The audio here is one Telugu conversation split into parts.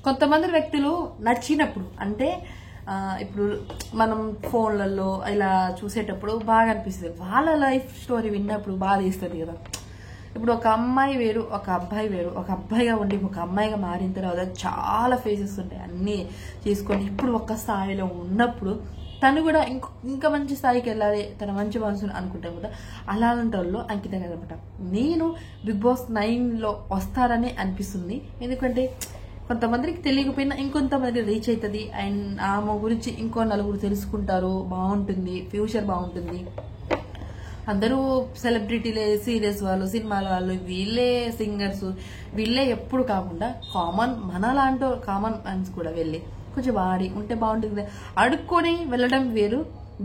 కొంతమంది వ్యక్తులు నచ్చినప్పుడు అంటే ఇప్పుడు మనం ఫోన్లలో ఇలా చూసేటప్పుడు బాగా అనిపిస్తుంది, వాళ్ళ లైఫ్ స్టోరీ విన్నప్పుడు బాగా తీస్తుంది కదా. ఇప్పుడు ఒక అమ్మాయి వేరు, ఒక అబ్బాయి వేరు. ఒక అబ్బాయిగా ఉండి ఒక అమ్మాయిగా మారిన తర్వాత చాలా ఫేసెస్ ఉంటాయి, అన్నీ చేసుకొని ఇప్పుడు ఒక స్థాయిలో ఉన్నప్పుడు తను కూడా ఇంకా మంచి స్థాయికి వెళ్ళాలి, తన మంచి మనసును అనుకుంటాం కదా. అలాంటి వాళ్ళు అంకిత కదనమాట. నేను బిగ్ బాస్ 9లో వస్తారని అనిపిస్తుంది, ఎందుకంటే కొంతమందికి తెలియకపోయినా ఇంకొంతమంది రీచ్ అవుతుంది. అండ్ ఆమె గురించి ఇంకో నలుగురు తెలుసుకుంటారు, బాగుంటుంది, ఫ్యూచర్ బాగుంటుంది. అందరూ సెలబ్రిటీలే, సీరియల్స్ వాళ్ళు, సినిమాల వాళ్ళు, వీళ్ళే సింగర్స్, వీళ్ళే ఎప్పుడు కాకుండా మనలాంటి కామన్ మ్యాన్స్ కూడా వెళ్ళి కొంచెం వాడి ఉంటే బాగుంటుంది. అడుక్కొని వెళ్ళడం వేరు,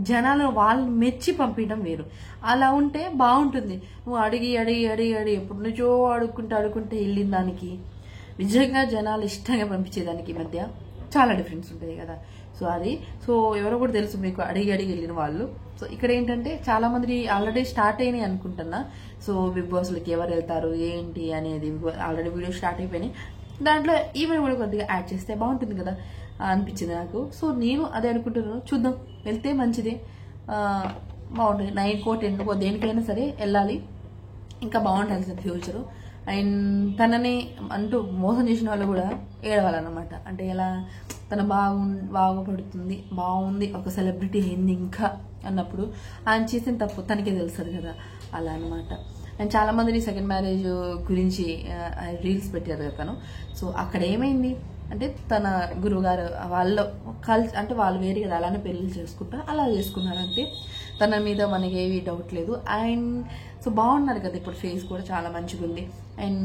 జనాలు వాళ్ళు మెచ్చి పంపించడం వేరు. అలా ఉంటే బాగుంటుంది. నువ్వు అడిగి అడిగి అడిగి అడిగి ఎప్పుడు నుంచో అడుక్కుంటే వెళ్ళిన దానికి నిజంగా జనాలు ఇష్టంగా పంపించేదానికి మధ్య చాలా డిఫరెన్స్ ఉంటుంది కదా. సో ఎవరో కూడా తెలుసు మీకు, అడిగి అడిగి వెళ్ళిన వాళ్ళు. సో ఇక్కడ ఏంటంటే చాలా మంది ఆల్రెడీ స్టార్ట్ అయినాయి అనుకుంటున్నా. సో బిగ్ బాస్లకి ఎవరు వెళ్తారు ఏంటి అనేది ఆల్రెడీ వీడియో స్టార్ట్ అయిపోయినాయి. దాంట్లో ఈవెన్ కూడా కొద్దిగా యాడ్ చేస్తే బాగుంటుంది కదా అనిపించింది నాకు. సో నేను అదే అనుకుంటున్నాను, చూద్దాం, వెళ్తే మంచిదే, బాగుంటుంది. 9కో 10కో దేనికైనా సరే వెళ్ళాలి, ఇంకా బాగుంటుంది ఫ్యూచరు. అండ్ తనని అంటూ మోసం చేసిన వాళ్ళు కూడా ఏడవాలన్నమాట. అంటే ఎలా తన బాగుపడుతుంది, బాగుంది, ఒక సెలబ్రిటీ అయింది ఇంకా అన్నప్పుడు ఆయన చేసిన తప్పు తనకే తెలుస్తుంది కదా, అలా అనమాట. అండ్ చాలా మంది సెకండ్ మ్యారేజ్ గురించి రీల్స్ పెట్టారు కదా తను. సో అక్కడ ఏమైంది అంటే తన గురువుగారు వాళ్ళు అంటే వాళ్ళు వేరే కదా, అలానే పెళ్లి చేసుకుంటా అలా చేసుకున్నారు అంతే. తన మీద మనకి ఏవి డౌట్ లేదు. అండ్ సో బాగున్నారు కదా, ఇప్పుడు ఫేస్ కూడా చాలా మంచిగా ఉంది. అండ్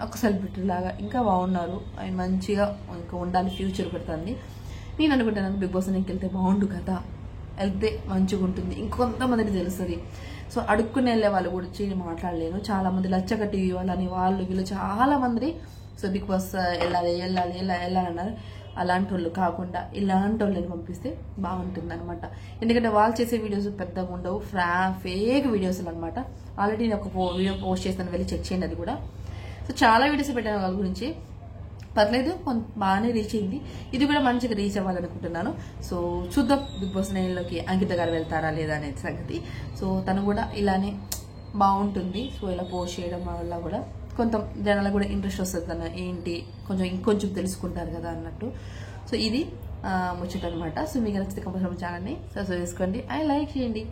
ఒక సెలబ్రిటీ లాగా ఇంకా బాగున్నారు. అండ్ మంచిగా ఇంకా ఉండాలి, ఫ్యూచర్ పెడుతుంది. నేను అనుకుంటున్నాను బిగ్ బాస్ నీకు వెళ్తే బాగుండు కదా, వెళ్తే మంచిగా ఉంటుంది, ఇంకొంతమందికి తెలుస్తుంది. సో అడుక్కుని వెళ్ళే వాళ్ళు గురించి మాట్లాడలేను. చాలా మంది లచ్చగట్టి వాళ్ళని వాళ్ళు వీళ్ళు చాలా మంది సో బిగ్ బాస్ వెళ్ళాలన్నారు. అలాంటి వాళ్ళు కాకుండా ఇలాంటి వాళ్ళని పంపిస్తే బాగుంటుంది అనమాట. ఎందుకంటే వాళ్ళు చేసే వీడియోస్ పెద్దగా ఉండవు, ఫేక్ వీడియోస్ అనమాట. ఆల్రెడీ నేను ఒక వీడియో పోస్ట్ చేస్తాను, వెళ్ళి చెక్ చేయండి అది కూడా. సో చాలా వీడియోస్ పెట్టాను వాళ్ళ గురించి, పర్లేదు, బాగానే రీచ్ అయింది. ఇది కూడా మంచిగా రీచ్ అవ్వాలనుకుంటున్నాను. సో చూద్దాం బిగ్ బాస్ 9లోకి అంకిత గారు వెళ్తారా లేదా అనేది సంగతి. సో తను కూడా ఇలానే బాగుంటుంది. సో ఇలా పోస్ట్ చేయడం వల్ల కూడా కొంత జనాలకు కూడా ఇంట్రెస్ట్ వస్తుంది, తను ఏంటి కొంచెం ఇంకొంచెం తెలుసుకుంటారు కదా అన్నట్టు. సో ఇది ముచ్చట అనమాట. సో మీకు నచ్చితే కంపల్సరీ ఛానల్ని సబ్స్క్రైబ్ చేసుకోండి, లైక్ చేయండి.